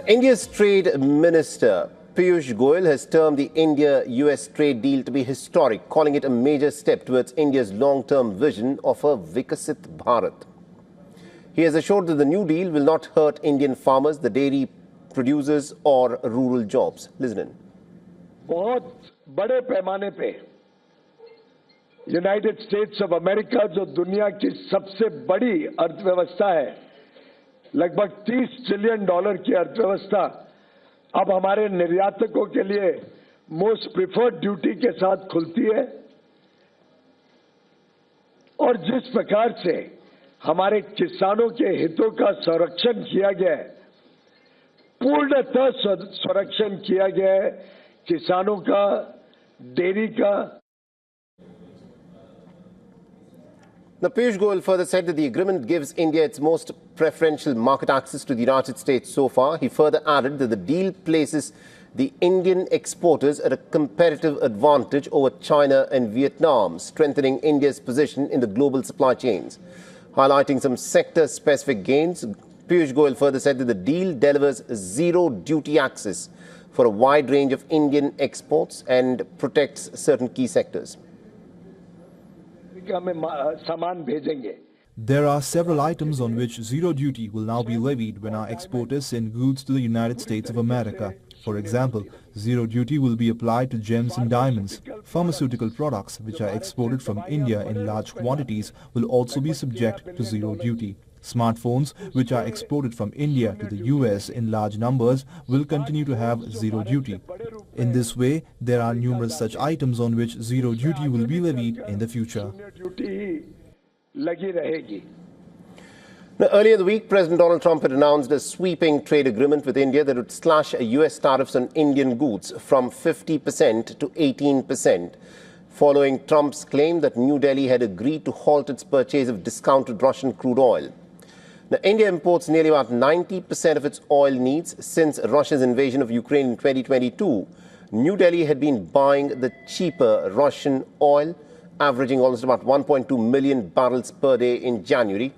India's Trade Minister Piyush Goyal has termed the India-US trade deal to be historic, calling it a major step towards India's long-term vision of a Vikasit Bharat. He has assured that the new deal will not hurt Indian farmers, the dairy producers or rural jobs. Listen in. बहुत बड़े पैमाने पे United states of America जो दुनिया की सबसे बड़ी अर्थव्यवस्था है, लगभग $30 ट्रिलियन की अर्थव्यवस्था अब हमारे निर्यातकों के लिए मोस्ट प्रिफर्ड ड्यूटी के साथ खुलती है। और जिस प्रकार से हमारे किसानों के हितों का संरक्षण किया गया है, पूर्णतः संरक्षण किया गया है किसानों का, डेयरी का। Now, Piyush Goyal further said that the agreement gives India its most preferential market access to the United States so far. He further added that the deal places the Indian exporters at a competitive advantage over China and Vietnam, strengthening India's position in the global supply chains. Highlighting some sector-specific gains, Piyush Goyal further said that the deal delivers zero duty access for a wide range of Indian exports and protects certain key sectors. There are several items on which zero duty will now be levied when our exporters send goods to the United States of America. For example, zero duty will be applied to gems and diamonds. Pharmaceutical products which are exported from India in large quantities will also be subject to zero duty. Smartphones which are exported from India to the US in large numbers will continue to have zero duty. In this way, there are numerous such items on which zero duty will be levied in the future. Now, earlier in the week, President Donald Trump had announced a sweeping trade agreement with India that would slash US tariffs on Indian goods from 50% to 18%, following Trump's claim that New Delhi had agreed to halt its purchase of discounted Russian crude oil. Now, India imports nearly about 90% of its oil needs since Russia's invasion of Ukraine in 2022. New Delhi had been buying the cheaper Russian oil, averaging almost about 1.2 million barrels per day in January.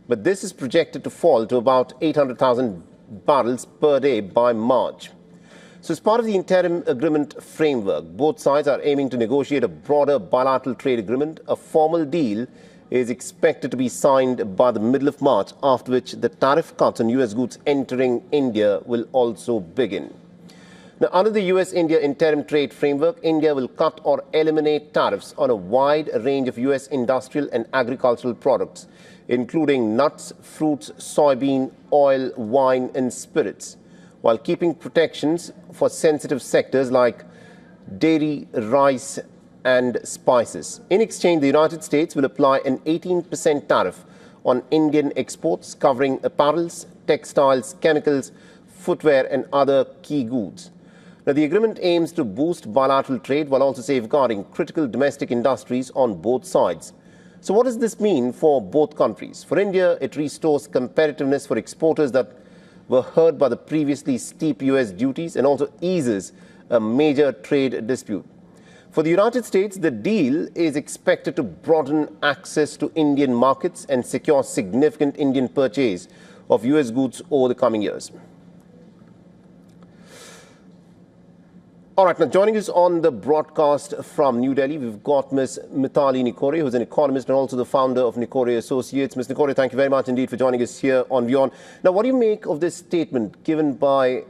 But this is projected to fall to about 800,000 barrels per day by March. So as part of the interim agreement framework, both sides are aiming to negotiate a broader bilateral trade agreement. A formal deal is expected to be signed by the middle of March, after which the tariff cuts on US goods entering India will also begin. Now, under the US-India interim trade framework, India will cut or eliminate tariffs on a wide range of US industrial and agricultural products, including nuts, fruits, soybean, oil, wine and spirits, while keeping protections for sensitive sectors like dairy, rice and spices. In exchange, the United States will apply an 18% tariff on Indian exports, covering apparels, textiles, chemicals, footwear and other key goods. Now, the agreement aims to boost bilateral trade while also safeguarding critical domestic industries on both sides. So what does this mean for both countries? For India, it restores competitiveness for exporters that were hurt by the previously steep US duties and also eases a major trade dispute. For the United States, the deal is expected to broaden access to Indian markets and secure significant Indian purchase of US goods over the coming years. All right, now joining us on the broadcast from New Delhi, we've got Ms. Mithali Nikore, who's an economist and also the founder of Nikore Associates. Ms. Nikore, thank you very much indeed for joining us here on WION. Now, what do you make of this statement given by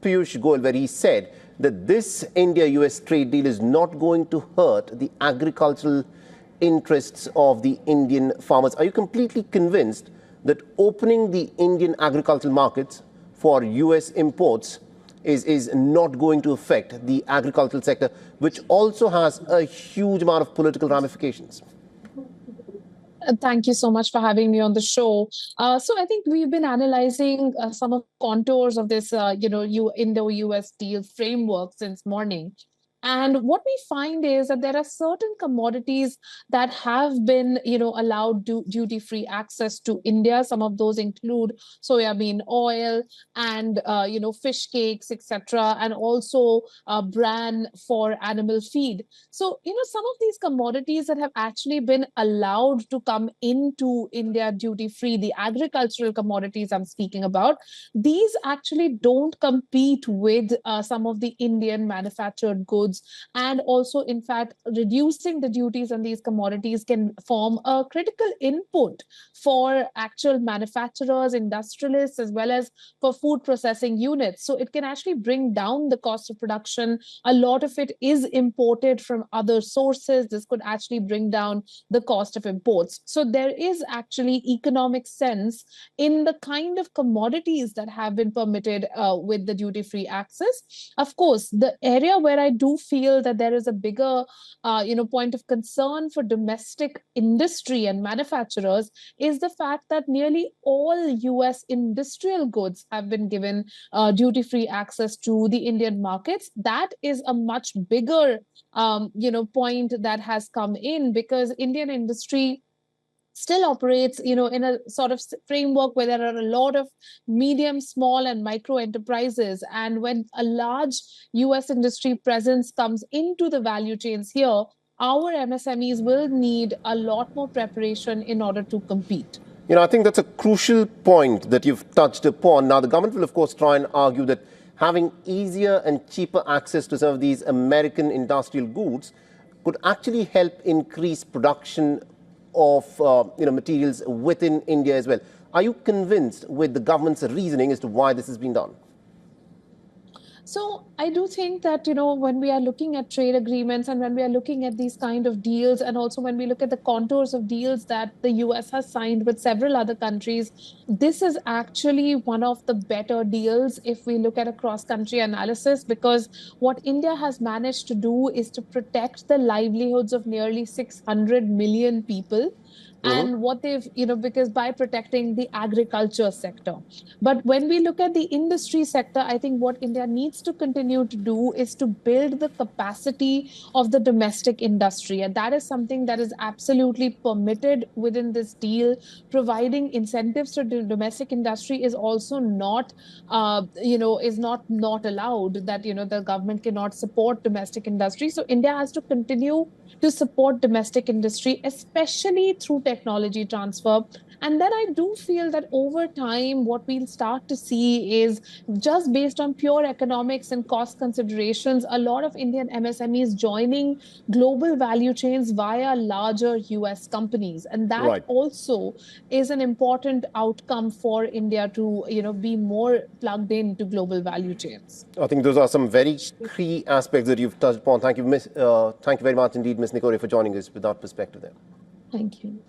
Piyush Goyal, where he said that this India-US trade deal is not going to hurt the agricultural interests of the Indian farmers? Are you completely convinced that opening the Indian agricultural markets for US imports is not going to affect the agricultural sector, which also has a huge amount of political ramifications? Thank you so much for having me on the show. So I think we've been analyzing some of the contours of this, Indo-US deal framework since morning. And what we find is that there are certain commodities that have been, allowed duty-free access to India. Some of those include soybean oil and, fish cakes, etc., and also bran for animal feed. So, some of these commodities that have actually been allowed to come into India duty-free, the agricultural commodities I'm speaking about, these actually don't compete with some of the Indian manufactured goods. And also, in fact, reducing the duties on these commodities can form a critical input for actual manufacturers, industrialists, as well as for food processing units. So it can actually bring down the cost of production. A lot of it is imported from other sources. This could actually bring down the cost of imports. So there is actually economic sense in the kind of commodities that have been permitted with the duty-free access. Of course, the area where I do feel that there is a bigger, point of concern for domestic industry and manufacturers is the fact that nearly all US industrial goods have been given duty-free access to the Indian markets. That is a much bigger, point that has come in, because Indian industry still operates, in a sort of framework where there are a lot of medium, small, and micro enterprises. And when a large US industry presence comes into the value chains here, our MSMEs will need a lot more preparation in order to compete. I think that's a crucial point that you've touched upon. Now, the government will, of course, try and argue that having easier and cheaper access to some of these American industrial goods could actually help increase production of materials within India as well. Are you convinced with the government's reasoning as to why this has been done? So I do think that, when we are looking at trade agreements and when we are looking at these kind of deals, and also when we look at the contours of deals that the US has signed with several other countries, this is actually one of the better deals if we look at a cross-country analysis, because what India has managed to do is to protect the livelihoods of nearly 600 million people. And what they've, because by protecting the agriculture sector. But when we look at the industry sector, I think what India needs to continue to do is to build the capacity of the domestic industry. And that is something that is absolutely permitted within this deal. Providing incentives to the domestic industry is also not, is not allowed, that, the government cannot support domestic industry. So India has to continue to support domestic industry, especially through technology transfer. And then I do feel that over time, what we'll start to see is, just based on pure economics and cost considerations, a lot of Indian MSMEs joining global value chains via larger US companies. And that also is an important outcome for India to, be more plugged into global value chains. I think those are some very key aspects that you've touched upon. Thank you, thank you very much indeed, Ms. Nikore, for joining us with that perspective there. Thank you.